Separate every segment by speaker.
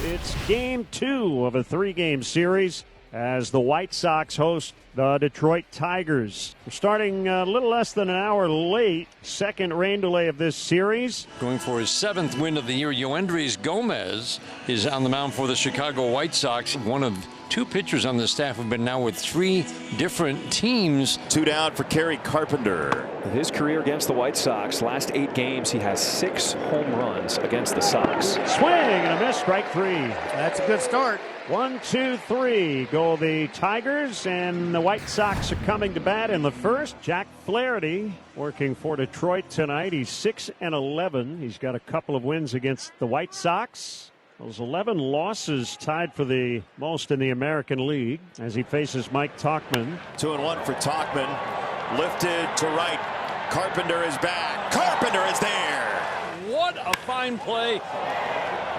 Speaker 1: It's game 2 of a 3-game series as the White Sox host the Detroit Tigers. We're starting a little less than an hour late. Second rain delay of this series.
Speaker 2: Going for his 7th win of the year, Yoendrys Gómez is on the mound for the Chicago White Sox. One of 2 pitchers on the staff have been now with 3 different teams.
Speaker 3: 2 down for Kerry Carpenter.
Speaker 4: His career against the White Sox, last 8 games, he has 6 home runs against the Sox.
Speaker 1: Swing and a miss, strike 3.
Speaker 5: That's a good start.
Speaker 1: 1, 2, 3 go the Tigers, and the White Sox are coming to bat in the first. Jack Flaherty working for Detroit tonight. He's 6-11. He's got a couple of wins against the White Sox. Those 11 losses tied for the most in the American League as he faces Mike Tauchman.
Speaker 3: 2-1 for Tauchman. Lifted to right. Carpenter is back. Carpenter is there.
Speaker 2: What a fine play.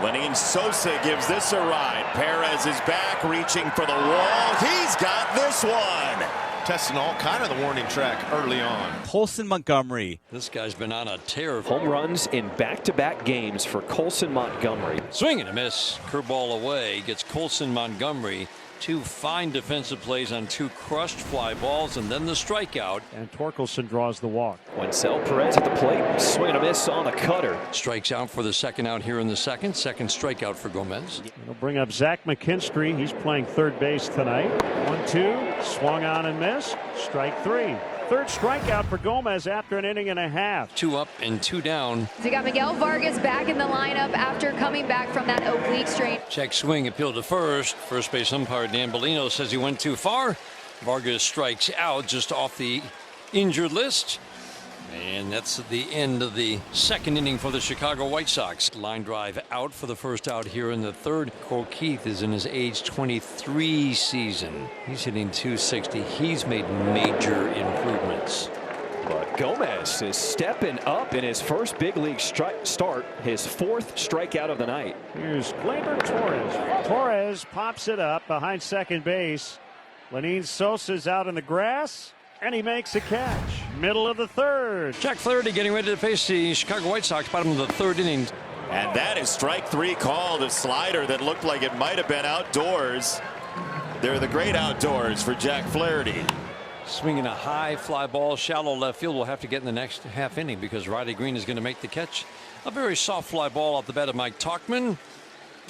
Speaker 3: Lenyn Sosa gives this a ride. Perez is back, reaching for the wall. He's got this one.
Speaker 6: Testing all kind of the warning track early on.
Speaker 7: Colson Montgomery.
Speaker 2: This guy's been on a tear.
Speaker 4: Home runs in back-to-back games for Colson Montgomery.
Speaker 2: Swing and a miss. Curveball away. Gets Colson Montgomery. 2 fine defensive plays on 2 crushed fly balls, and then the strikeout.
Speaker 1: And Torkelson draws the walk.
Speaker 4: Wencel Perez at the plate. Swing and a miss on the cutter.
Speaker 2: Strikes out for the second out here in the second. Second strikeout for Gómez.
Speaker 1: It'll bring up Zach McKinstry. He's playing third base tonight. 1-2. Swung on and missed. Strike 3. Third strikeout for Gómez after an inning and a half.
Speaker 2: 2 up and 2 down.
Speaker 8: We got Miguel Vargas back in the lineup after coming back from that oblique strain.
Speaker 2: Check swing, appeal to first. First base umpire Dan Bellino says he went too far. Vargas strikes out just off the injured list. And that's the end of the second inning for the Chicago White Sox. Line drive out for the first out here in the third. Cole Keith is in his age 23 season. He's hitting .260. He's made major improvements.
Speaker 4: But Gómez is stepping up in his first big league start, his 4th strikeout of the night.
Speaker 1: Here's Gleyber Torres. Torres pops it up behind second base. Lenyn Sosa's out in the grass, and he makes a catch. Middle of the third.
Speaker 2: Jack Flaherty getting ready to face the Chicago White Sox, bottom of the third inning.
Speaker 3: And that is strike 3 called. A slider that looked like it might have been outdoors. They're the great outdoors for Jack Flaherty.
Speaker 2: Swinging a high fly ball, shallow left field. Will have to get in the next half inning because Riley Green is going to make the catch. A very soft fly ball off the bat of Mike Tauchman.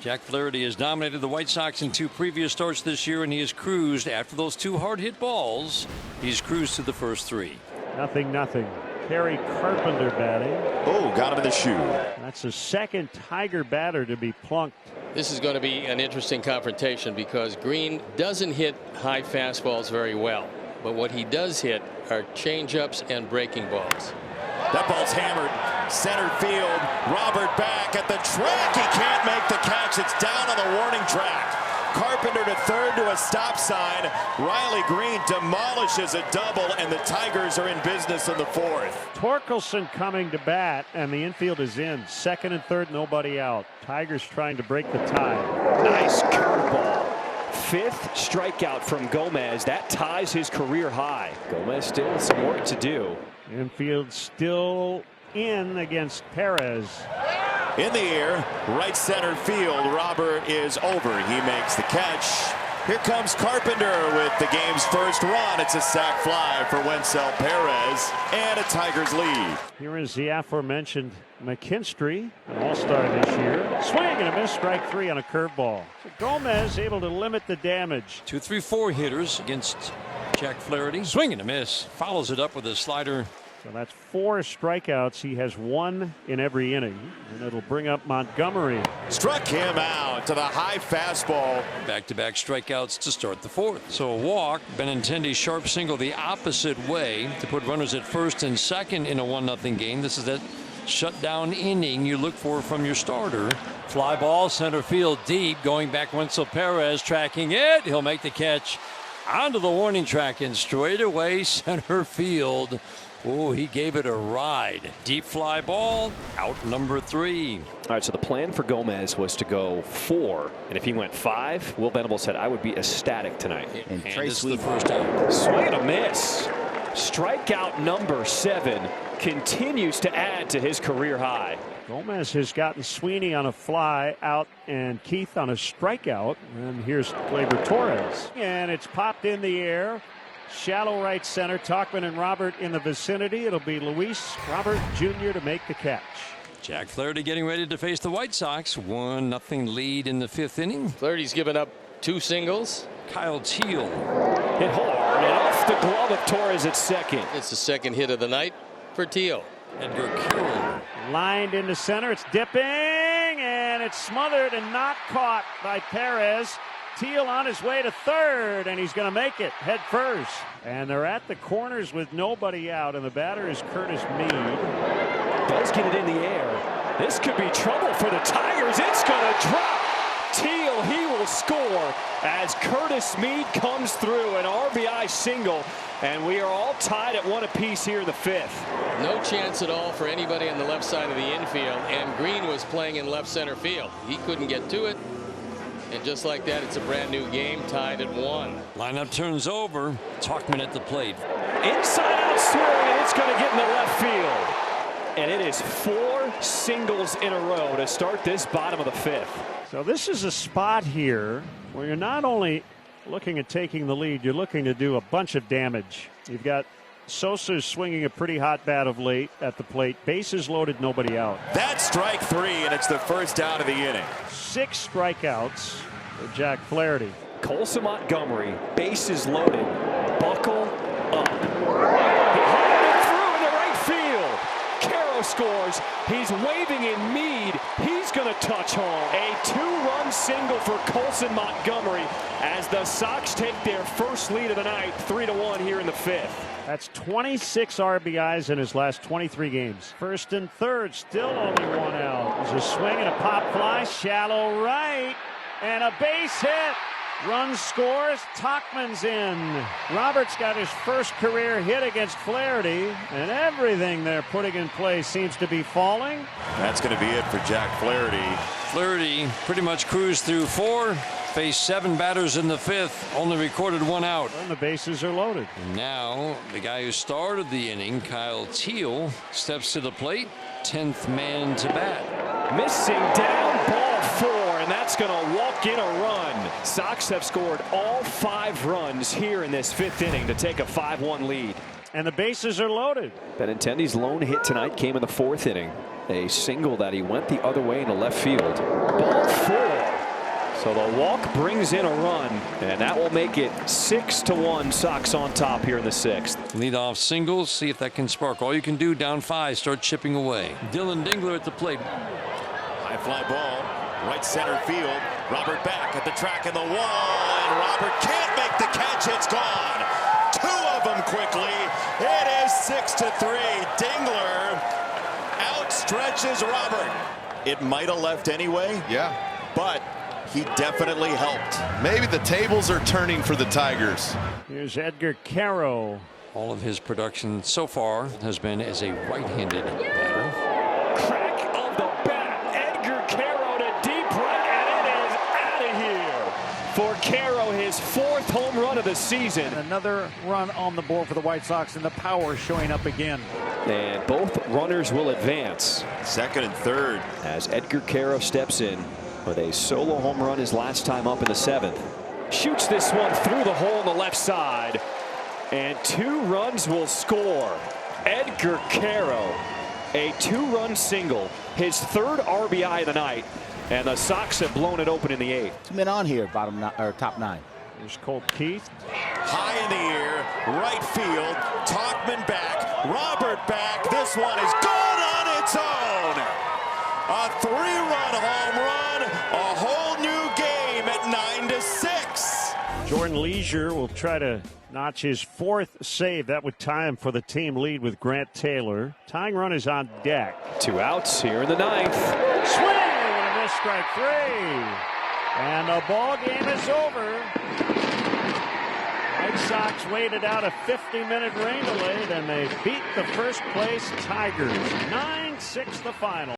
Speaker 2: Jack Flaherty has dominated the White Sox in 2 previous starts this year, and he has cruised after those 2 hard hit balls. He's cruised to the first 3.
Speaker 1: 0-0. Kerry Carpenter batting.
Speaker 3: Oh, got him in the shoe.
Speaker 1: That's the second Tiger batter to be plunked.
Speaker 9: This is going to be an interesting confrontation because Green doesn't hit high fastballs very well. But what he does hit are changeups and breaking balls.
Speaker 3: That ball's hammered. Center field. Robert back at the track. He can't make the catch. It's down on the warning track. Carpenter to third to a stop sign. Riley Green demolishes a double, and the Tigers are in business in the 4th.
Speaker 1: Torkelson coming to bat, and the infield is in. Second and third, nobody out. Tigers trying to break the tie.
Speaker 4: Nice curveball. 5th strikeout from Gómez. That ties his career high. Gómez still with some work to do.
Speaker 1: Infield still in against Perez.
Speaker 3: In the air, right center field. Robert is over. He makes the catch. Here comes Carpenter with the game's first run. It's a sac fly for Wencel Perez and a Tigers lead.
Speaker 1: Here is the aforementioned McKinstry, an all-star this year. Swing and a miss, strike 3 on a curveball. So Gómez able to limit the damage.
Speaker 2: 2, 3, 4 hitters against Jack Flaherty. Swing and a miss. Follows it up with a slider.
Speaker 1: So that's 4 strikeouts. He has 1 in every inning, and it'll bring up Montgomery.
Speaker 3: Struck him out to the high fastball.
Speaker 2: Back-to-back strikeouts to start the 4th. So a walk. Benintendi sharp single the opposite way to put runners at first and second in a 1-0 game. This is that shutdown inning you look for from your starter. Fly ball center field deep, going back. Wencel Perez tracking it. He'll make the catch onto the warning track and straight away center field. Oh, he gave it a ride. Deep fly ball, out number 3.
Speaker 4: All right, so the plan for Gómez was to go 4, and if he went 5, Will Venable said, I would be ecstatic tonight.
Speaker 2: And this is the first out.
Speaker 4: Swing and a miss. Strikeout number 7 continues to add to his career high.
Speaker 1: Gómez has gotten Sweeney on a fly out and Keith on a strikeout. And here's Gleyber Torres. And it's popped in the air. Shallow right center. Tauchman and Robert in the vicinity. It'll be Luis Robert Jr. to make the catch.
Speaker 2: Jack Flaherty getting ready to face the White Sox. 1-0 lead in the 5th inning.
Speaker 9: Flaherty's given up 2 singles.
Speaker 2: Kyle Teel
Speaker 4: hit hard and off the glove of Torres at second.
Speaker 9: It's the 2nd hit of the night for Teel.
Speaker 2: Edgar Quero
Speaker 1: Lined into center. It's dipping and it's smothered and not caught by Perez. Teel on his way to third, and he's going to make it head first. And they're at the corners with nobody out, and the batter is Curtis Mead.
Speaker 4: Does get it in the air. This could be trouble for the Tigers. It's going to drop. Teel, he will score as Curtis Mead comes through an RBI single, and we are all tied at 1 apiece here in the 5th.
Speaker 9: No chance at all for anybody on the left side of the infield, and Green was playing in left center field. He couldn't get to it. And just like that, it's a brand new game, tied at 1.
Speaker 2: lineup turns over. Tauchman at the plate.
Speaker 4: Inside out swing, and it's going to get in the left field. And it is 4 singles in a row to start this bottom of the 5th.
Speaker 1: So this is a spot here where you're not only looking at taking the lead, you're looking to do a bunch of damage. You've got Sosa swinging a pretty hot bat of late at the plate. Bases loaded, nobody out.
Speaker 3: That's strike 3, and it's the first out of the inning.
Speaker 1: 6 strikeouts for Jack Flaherty.
Speaker 4: Colson Montgomery, bases loaded. Buckle up. He hit it through into right field. Quero scores. He's waving in Mead. He's going to touch home. A 2-run single for Colson Montgomery as the Sox take their first lead of the night, 3-1 here in the 5th.
Speaker 1: That's 26 RBIs in his last 23 games. First and third, still only 1 out. There's a swing and a pop fly, shallow right, and a base hit. Run scores, Tauchman's in. Roberts got his first career hit against Flaherty, and everything they're putting in place seems to be falling.
Speaker 3: That's going to be it for Jack Flaherty.
Speaker 2: Flaherty pretty much cruised through 4. Faced 7 batters in the 5th. Only recorded 1 out.
Speaker 1: And the bases are loaded.
Speaker 2: Now the guy who started the inning, Kyle Teel, steps to the plate. 10th man to bat.
Speaker 4: Missing down, ball 4, and that's going to walk in a run. Sox have scored all 5 runs here in this 5th inning to take a 5-1 lead.
Speaker 1: And the bases are loaded.
Speaker 4: Benintendi's lone hit tonight came in the 4th inning. A single that he went the other way into left field. Ball 4. So the walk brings in a run, and that will make it 6-1 Sox on top here in the 6th.
Speaker 2: Leadoff singles, see if that can spark. All you can do down 5, start chipping away. Dylan Dingler at the plate.
Speaker 3: High fly ball, right center field. Robert back at the track and the wall, and Robert can't make the catch. It's gone. 2 of them quickly. It is 6-3. Dingler outstretches Robert. It might have left anyway.
Speaker 6: Yeah.
Speaker 3: But he definitely helped.
Speaker 6: Maybe the tables are turning for the Tigers.
Speaker 1: Here's Edgar Quero.
Speaker 2: All of his production so far has been as a right-handed batter.
Speaker 4: Crack of the bat. Edgar Quero to deep right, and it is out of here. For Quero, his 4th home run of the season.
Speaker 5: Another run on the board for the White Sox, and the power showing up again.
Speaker 4: And both runners will advance.
Speaker 3: 2nd and 3rd.
Speaker 4: As Edgar Quero steps in with a solo home run his last time up in the 7th. Shoots this one through the hole on the left side. And 2 runs will score. Edgar Quero, a 2-run single, his 3rd RBI of the night. And the Sox have blown it open in the 8th.
Speaker 5: 2 men on here, top 9.
Speaker 1: There's Colt Keith.
Speaker 3: High in the air, right field. Tauchman back, Robert back. This one is gone on its own. A 3-run home run, a whole new game at 9-6.
Speaker 1: Jordan Leisure will try to notch his 4th save. That would tie him for the team lead with Grant Taylor. Tying run is on deck.
Speaker 4: 2 outs here in the 9th.
Speaker 1: Swing and a miss, strike 3. And the ball game is over. White Sox waited out a 50-minute rain delay, then they beat the first place Tigers. 9-6 the final.